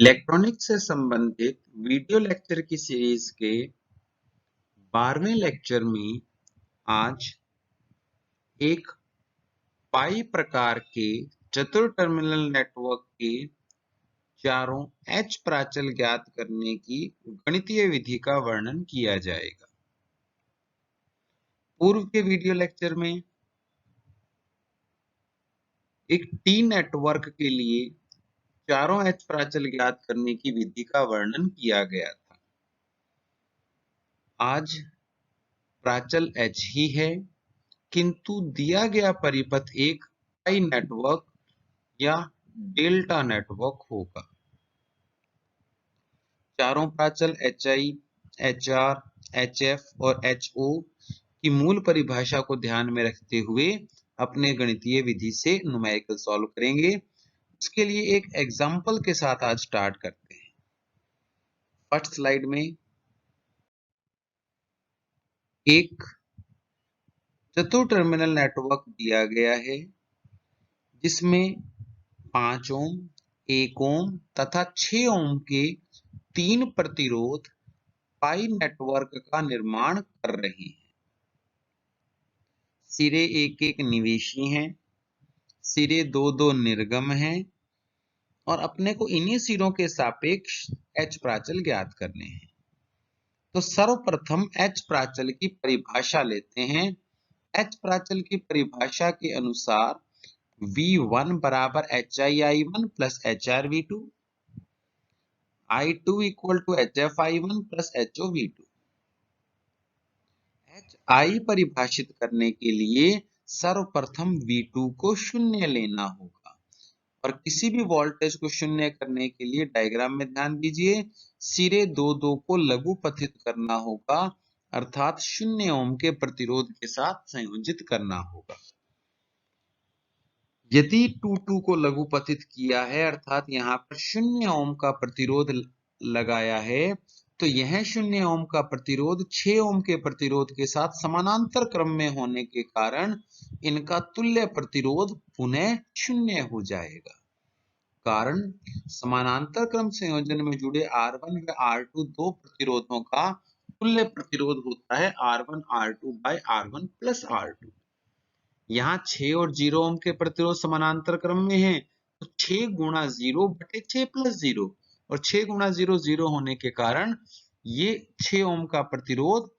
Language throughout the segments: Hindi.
इलेक्ट्रॉनिक्स से संबंधित वीडियो लेक्चर की सीरीज के 12वें लेक्चर में आज एक पाई प्रकार के चतुर टर्मिनल नेटवर्क के चारों एच प्राचल ज्ञात करने की गणितीय विधि का वर्णन किया जाएगा। पूर्व के वीडियो लेक्चर में एक टी नेटवर्क के लिए चारों एच प्राचल ज्ञात करने की विधि का वर्णन किया गया था। आज प्राचल एच ही है, किंतु दिया गया परिपथ एक पाई नेटवर्क या डेल्टा नेटवर्क होगा। चारों प्राचल HI, HR, HF और HO की मूल परिभाषा को ध्यान में रखते हुए अपने गणितीय विधि से न्यूमेरिकल सॉल्व करेंगे। उसके लिए एक एग्जांपल के साथ आज स्टार्ट करते हैं। फर्स्ट स्लाइड में एक चतुर टर्मिनल नेटवर्क दिया गया है जिसमें 5 ओम, 1 ओम तथा 6 ओम के 3 प्रतिरोध पाई नेटवर्क का निर्माण कर रहे हैं। सिरे एक एक निवेशी हैं, सिरे दो दो निर्गम हैं और अपने को इन्हीं सिरों के सापेक्ष एच प्राचल ज्ञात करने हैं। तो सर्वप्रथम एच प्राचल की परिभाषा लेते हैं। एच प्राचल की परिभाषा के अनुसार V1 बराबर HI1 plus HRV2, I2 equal to HFI1 plus HOV2। HI परिभाषित करने के लिए सर्वप्रथम V2 को शून्य लेना होगा और किसी भी वोल्टेज को शून्य करने के लिए डायग्राम में ध्यान दीजिए, सिरे दो दो को लघुपथित करना होगा अर्थात 0 ओम के प्रतिरोध के साथ संयोजित करना होगा। यदि 2 को लघुपथित किया है अर्थात यहाँ पर 0 ओम का प्रतिरोध लगाया है तो यह 0 ओम का प्रतिरोध 6 ओम के प्रतिरोध के साथ समानांतर क्रम में होने के कारण इनका तुल्य प्रतिरोध पुनः 0 हो जाएगा। कारण समानांतर क्रम संयोजन में जुड़े R1 व R2 दो प्रतिरोधों का तुल्य प्रतिरोध होता है R1 R2 by R1 plus R2। यहाँ 6 और 0 ओम के प्रतिरोध समानांतर क्रम में है तो 6 गुणा 0 बटे 6 प्लस 0 और 6 गुणा 0 0 होने के कारण ये 6 ओम का प्रतिरोध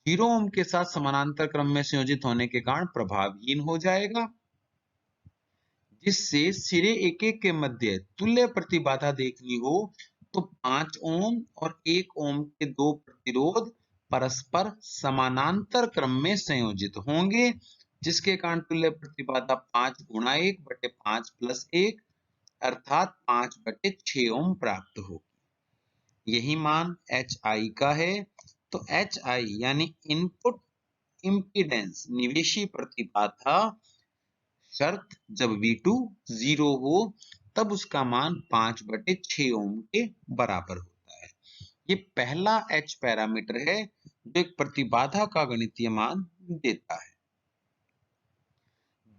0 ओम के साथ समानांतर क्रम में संयोजित होने के कारण प्रभावहीन हो जाएगा, जिससे सिरे एक एक के मध्य तुल्य प्रतिबाधा देखनी हो तो 5 ओम और 1 ओम के दो प्रतिरोध परस्पर समानांतर क्रम में संयोजित होंगे, जिसके कारण तुल्य प्रतिबाधा 5 गुणा 1 बटे 5 प्लस 1 अर्थात 5 बटे 6 ओम प्राप्त होगी। यही मान HI का है। तो HI यानी इनपुट इम्पीडेंस निवेशी प्रतिबाधा शर्त जब V2 0 हो तब उसका मान 5 बटे 6 ओम के बराबर होता है। ये पहला H पैरामीटर है जो एक प्रतिबाधा का गणितीय मान देता है।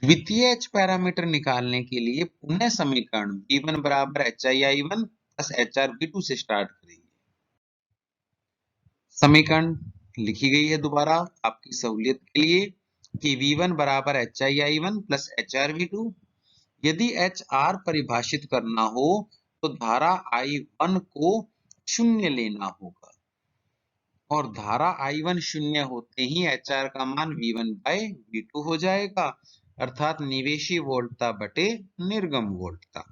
द्वितीय H पैरामीटर निकालने के लिए पुनः समीकरण V1 बराबर HI1 प्लस HRV2 से स्टार्ट करेंगे। समीकरण लिखी गई है दोबारा आपकी सहूलियत के लिए कि V1 बराबर HI1 प्लस HRV2। यदि HR परिभाषित करना हो तो धारा I1 को शून्य लेना होगा और धारा I1 शून्य होते ही HR का मान V1 बाय V2 हो जाएगा अर्थात निवेशी वोल्टता बटे निर्गम वोल्टता।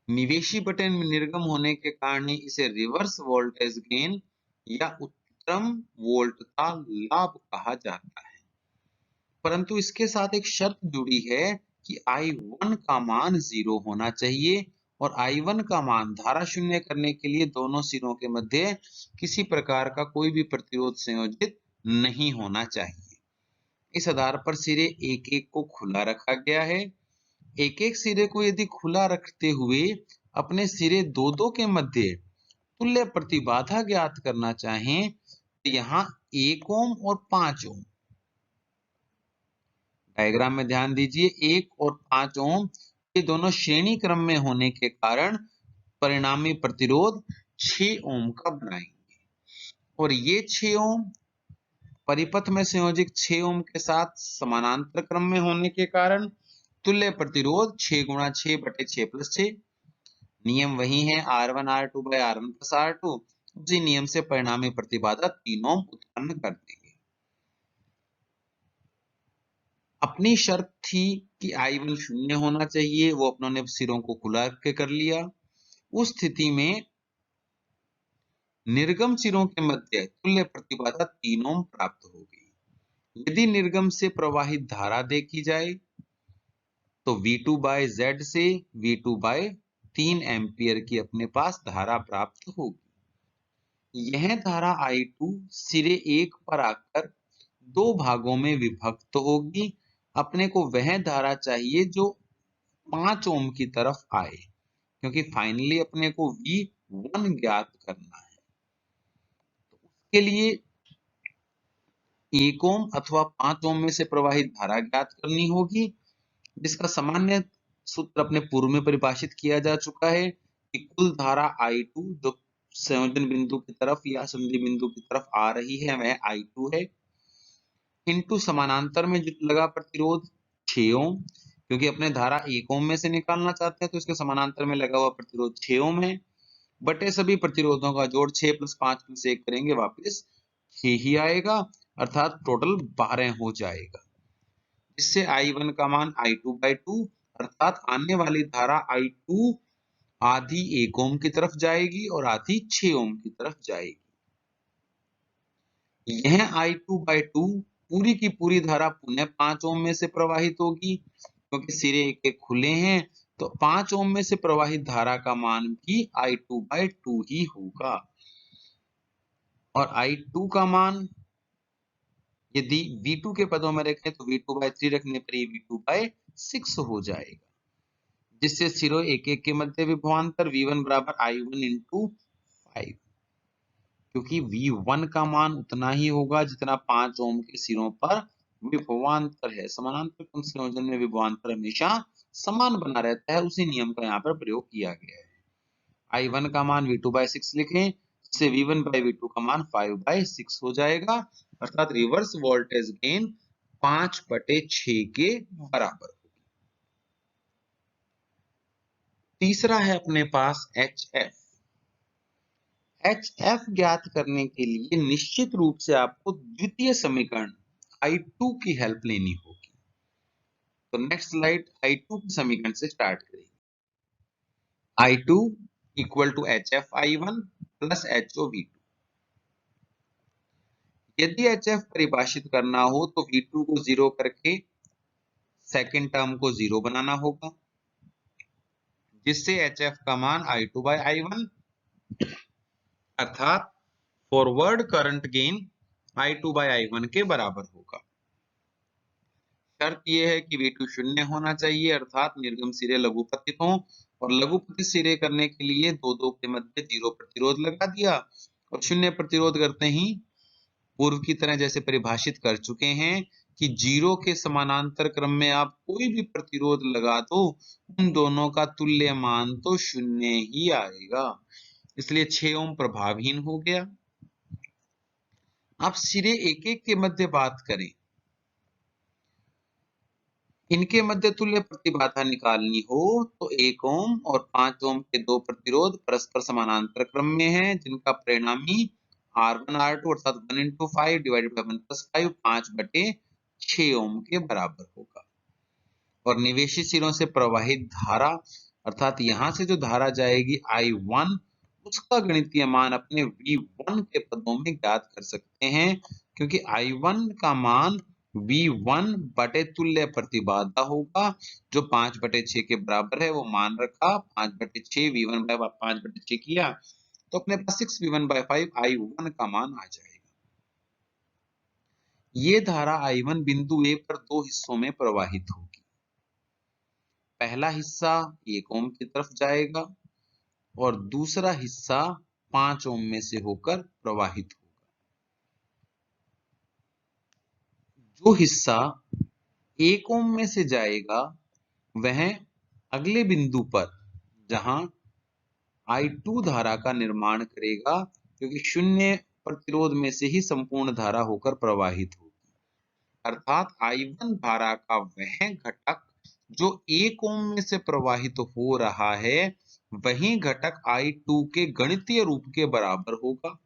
निवेशी बटे निर्गम होने के कारण ही इसे रिवर्स वोल्टेज गेन या उत्क्रम वोल्टता लाभ कहा जाता है। परंतु इसके साथ एक शर्त जुड़ी है कि I1 का मान 0 होना चाहिए और I1 का मान धारा शून्य करने के लिए दोनों सिरों के मध्य किसी प्रकार का कोई भी प्रतिरोध संयोजित नहीं होना चाहिए। इस आधार पर सिरे एक एक को खुला रखा गया है। एक एक सिरे को यदि खुला रखते हुए अपने सिरे दो दो के मध्य तुल्य प्रतिबाधा ज्ञात करना चाहें तो यहाँ 1 ओम और 5 ओम, डायग्राम में ध्यान दीजिए 1 और 5 ओम ये दोनों श्रेणी क्रम में होने के कारण परिणामी प्रतिरोध 6 ओम का बनाएंगे और ये 6 ओम परिपथ में संयोजित 6 ओम के साथ समानांतर क्रम में होने के कारण तुल्य प्रतिरोध 6 गुणा 6 बटे 6 प्लस 6। नियम वही है R1 R2 by R1 plus R2। उसी नियम से परिणामी प्रतिबाधा 3 ओम उत्पन्न कर देंगे। अपनी शर्त थी कि I1 शून्य होना चाहिए, वो अपनों ने सिरों को खुला के कर लिया। उस स्थिति में निर्गम सिरों के मध्य तुल्य प्रतिबाधा 3 ओम प्राप्त होगी। यदि निर्गम से प्रवाहित धारा देखी जाए तो V2 by Z से V2 by 3 एम्पियर की अपने पास धारा प्राप्त होगी। यह धारा I2 सिरे 1 पर आकर 2 भागों में विभक्त होगी। अपने को वह धारा चाहिए जो 5 ओम की तरफ आए, क्योंकि फाइनली अपने को V1 ज्ञात करना है। तो उसके लिए 1 ओम अथवा 5 ओम में से प्रवाहित धारा ज्ञात करनी होगी, जिसका सामान्य सूत्र अपने पूर्व में परिभाषित किया जा चुका है कि कुल धारा I2 जो संयोजन बिंदु की तरफ या संधि बिंदु की तरफ आ रही है वह I2 है, इनटू समानांतर में जो लगा प्रतिरोध 6 ओम, क्योंकि अपने धारा 1 ओम में से निकालना चाहते हैं तो इसके समानांतर में लगा हुआ प्रतिरोध 6 ओम है, बटे सभी प्रतिरोधों का जोड़ 6 + 5 + 1 करेंगे वापस 6 ही आएगा, अर्थात टोटल 12 हो जाएगा। इससे I1 का मान I2 by 2 अर्थात आने वाली धारा I2 आधी 1 ओम की तरफ जाएगी और आधी 6 ओम की तरफ जाएगी। यह I2 by 2 पूरी की पूरी धारा पुनः 5 ओम में से प्रवाहित होगी, क्योंकि सिरे एक खुले हैं तो 5 ओम में से प्रवाहित धारा का मान भी I2 by 2 ही होगा। और I2 का मान यदि V2 के पदों में रखें तो V2 by 3 रखने पर ये V2 by 6 हो जाएगा, जिससे सिरों एक एक के मध्य विभवांतर V1 बराबर I1 × 5, क्योंकि V1 का मान उतना ही होगा जितना 5 ओम के सिरों पर विभवांतर है। समानांतर क्रम संयोजन में विभवांतर हमेशा समान बना रहता है, उसी नियम का यहाँ पर प्रयोग किया गया है। I1 का मान V2 by 6 लिखें, जिससे V1 by V2 का मान 5 by 6 हो जाएगा, अर्थात रिवर्स वोल्टेज गेन 5/6 के बराबर होगी। तीसरा है अपने पास HF। HF ज्ञात करने के लिए निश्चित रूप से आपको द्वितीय समीकरण I2 की हेल्प लेनी होगी। तो नेक्स्ट स्लाइड I2 के समीकरण से स्टार्ट करेंगे। I2 = HF I1 + HO V2। यदि HF परिभाषित करना हो तो V2 को 0 करके सेकेंड टर्म को 0 बनाना होगा, जिससे HF का मान I2 by I1 अर्थात forward current gain I2 by I1 के बराबर होगा। शर्त यह है कि V2 शून्य होना चाहिए, अर्थात निर्गम सिरे लघुपतित हों, और लघुपतित सिरे करने के लिए दो के मध्य 0 प्रतिरोध लगा दिया और शून्य प्रतिरोध करते ही पूर्व की तरह जैसे परिभाषित कर चुके हैं कि 0 के समानांतर क्रम में आप कोई भी प्रतिरोध लगा दो, उन दोनों का तुल्य मान तो 0 ही आएगा, इसलिए 6 ओम प्रभावहीन हो गया। अब सिरे एक एक के मध्य बात करें, इनके मध्य तुल्य प्रतिबाधा निकालनी हो तो 1 ओम और 5 ओम के दो प्रतिरोध परस्पर समानांतर क्रम में हैं, जिनका परिणामी R1 R2 अर्थात 1 × 5 डिवाइडेड बाय 1 + 5 5/6 ओम के बराबर होगा। और निवेशी सिरों से प्रवाहित धारा अर्थात यहां से जो धारा जाएगी I1, उसका गणितीय मान अपने V1 के पदों में ज्ञात कर सकते हैं, क्योंकि I1 का मान V1 बटे तुल्य प्रतिबाधा होगा, जो 5/6 के बराबर है। वो मान रखा 5/6 V1 by 5/6 किया तो अपने पास 6 V1 by 5 I1 का मान आ जाएगा। ये धारा I1 बिंदु A पर दो हिस्सों में प्रवाहित होगी। पहला हिस्सा 1 ओम की तरफ जाएगा और दूसरा हिस्सा 5 ओम में से होकर प्रवाहित होगा। जो हिस्सा 1 ओम में से जाएगा वह अगले बिंदु पर जहां I2 धारा का निर्माण करेगा, क्योंकि शून्य प्रतिरोध में से ही संपूर्ण धारा होकर प्रवाहित होगी, अर्थात I1 धारा का वह घटक जो 1 ओम में से प्रवाहित हो रहा है, वही घटक I2 के गणितीय रूप के बराबर होगा।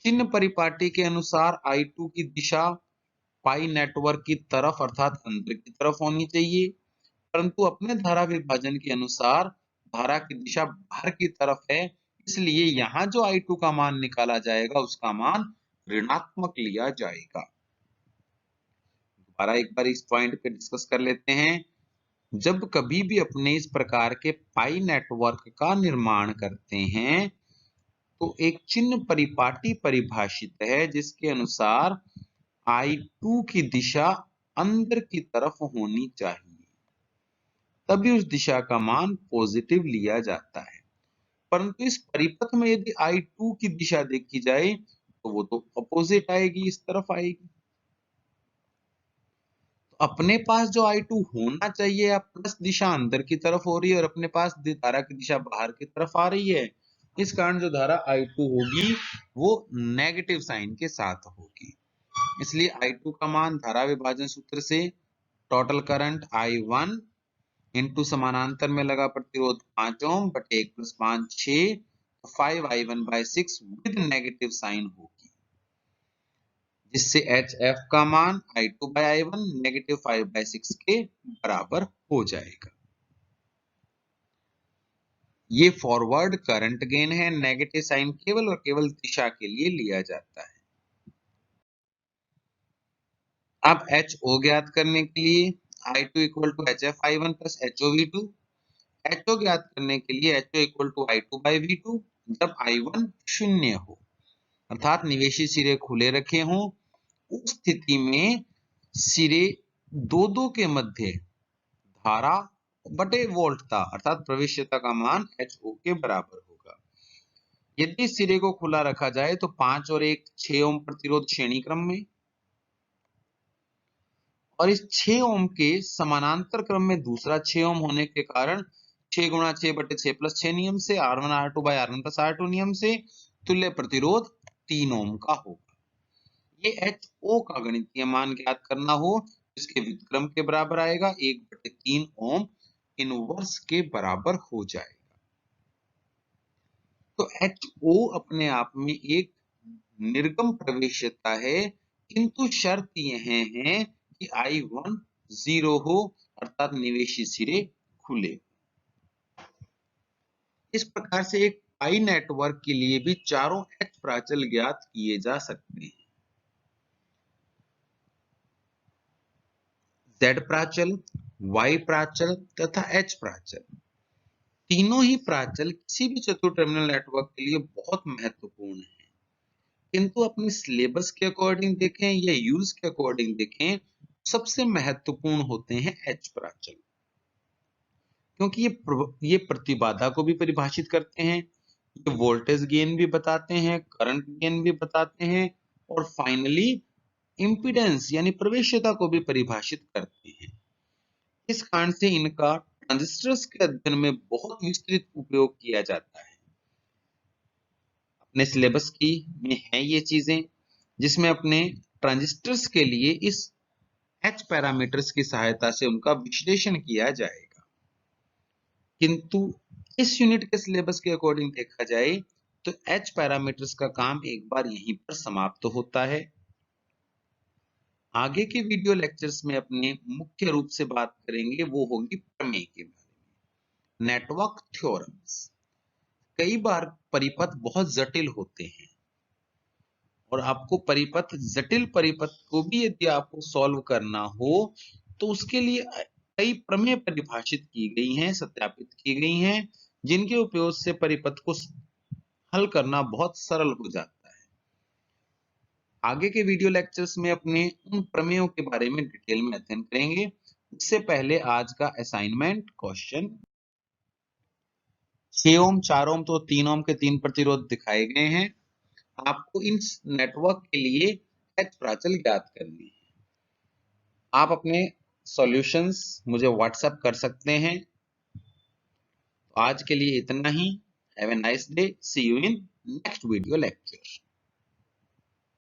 चिन्ह परिपाटी के अनुसार I2 की दिशा पाई नेटवर्क की तरफ अर्थात अंदर की तरफ होनी चाहिए, परंतु अपने धारा विभाजन के अनुसार धारा की दिशा बाहर की तरफ है, इसलिए यहाँ जो I2 का मान निकाला जाएगा उसका मान ऋणात्मक लिया जाएगा। दोबारा एक बार इस पॉइंट पे डिस्कस कर लेते हैं। जब कभी भी अपने इस प्रकार के पाई नेटवर्क का निर्माण करते हैं तो एक चिन्ह परिपाटी परिभाषित है जिसके अनुसार I2 की दिशा अंदर की तरफ होनी चाहिए, तभी उस दिशा का मान पॉजिटिव लिया जाता है। परंतु इस परिपथ में यदि I2 की दिशा देखी जाए तो वो तो अपोजिट आएगी, इस तरफ आएगी। तो अपने पास जो I2 होना चाहिए, अब प्लस दिशा अंदर की तरफ हो रही है और अपने पास धारा की दिशा बाहर की तरफ आ रही है, इस कारण जो धारा I2 होगी वो नेगेटिव साइन के साथ होगी। इसलिए I2 का मान धारा विभाजन सूत्र से टोटल करंट I1 इंटू समानांतर में लगा प्रतिरोध 5 ओम बटे 1 + 5 6, तो 5I1/6 विद नेगेटिव साइन होगी, जिससे HF का मान I2/I1 नेगेटिव 5/6 के बराबर हो जाएगा। ये फॉरवर्ड करंट गेन है, नेगेटिव साइन केवल और केवल दिशा के लिए लिया जाता है। अब HO ज्ञात करने के लिए I2 = HFI1 + HOV2, HO ज्ञात करने के लिए HO = I2/V2 जब I1 0 हो, अर्थात निवेशी सिरे खुले रखे हों, उस स्थिति में सिरे दो के मध्य धारा बटे वोल्टता अर्थात प्रवेश्यता का मान HO के बराबर होगा। यदि सिरे को खुला रखा जाए तो 5 और 1 6 ओम प्रतिरोध श्रेणी क्रम में, और इस 6 ओम के समानांतर क्रम में दूसरा 6 ओम होने के कारण 6 × 6 बटे 6 + 6 नियम से R1R2/R1 + R2 नियम से तुल्य प्रतिरोध 3 ओम का होगा। ये HO का गणितीय मान ज्ञात करना हो, इसके व्युत्क्रम के बराबर आएगा, 1/3 ओम इनवर्स के बराबर हो जाएगा। तो HO अपने आप में एक निर्गम प्रवेश्यता है, किंतु शर्त यह है कि I1 0 हो अर्थात निवेशी सिरे खुले। इस प्रकार से एक पाई नेटवर्क के लिए भी चारों H प्राचल ज्ञात किए जा सकते हैं। Z प्राचल, Y प्राचल तथा H प्राचल, तीनों ही प्राचल किसी भी चतुर टर्मिनल नेटवर्क के लिए बहुत महत्वपूर्ण है, किंतु अपने सिलेबस के अकॉर्डिंग देखें या यूज के अकॉर्डिंग देखें, सबसे महत्वपूर्ण होते हैं H प्राचल, क्योंकि ये प्रतिबाधा को भी परिभाषित करते हैं, ये वोल्टेज गेन भी बताते हैं, करंट गेन भी बताते हैं, और फाइनली इंपीडेंस यानी प्रवेश्यता को भी परिभाषित करते हैं। इस कारण से इनका ट्रांजिस्टर्स के अध्ययन में बहुत विस्तृत उपयोग किया जाता है। अपने सिलेबस की में है ये चीजें, जिसमें अपने ट्रांजिस्टर्स के लिए इस H पैरामीटर्स की सहायता से उनका विश्लेषण किया जाएगा। किंतु इस यूनिट के सिलेबस के अकॉर्डिंग देखा जाए तो H पैरामीटर्स का काम एक बार यहीं पर समाप्त होता है। आगे के वीडियो लेक्चर्स में अपने मुख्य रूप से बात करेंगे वो होगी प्रमेय के बारे में, नेटवर्क थ्योरम्स। कई बार परिपथ बहुत जटिल होते हैं और आपको जटिल परिपथ को भी यदि आपको सॉल्व करना हो तो उसके लिए कई प्रमेय परिभाषित की गई हैं, सत्यापित की गई हैं, जिनके उपयोग से परिपथ को हल करना बहुत सरल हो जाता है। आगे के वीडियो लेक्चर्स में अपने उन प्रमेयों के बारे में डिटेल में अध्ययन करेंगे। इससे पहले आज का असाइनमेंट क्वेश्चन, 6 ओम 4 ओम तो 3 ओम के 3 प्रतिरोध दिखाए गए हैं। आपको इन नेटवर्क के लिए H प्राचल ज्ञात करनी है। आप अपने सॉल्यूशंस मुझे व्हाट्सएप कर सकते हैं। आज के लिए इतना ही। Have a nice day, see you in next video lecture.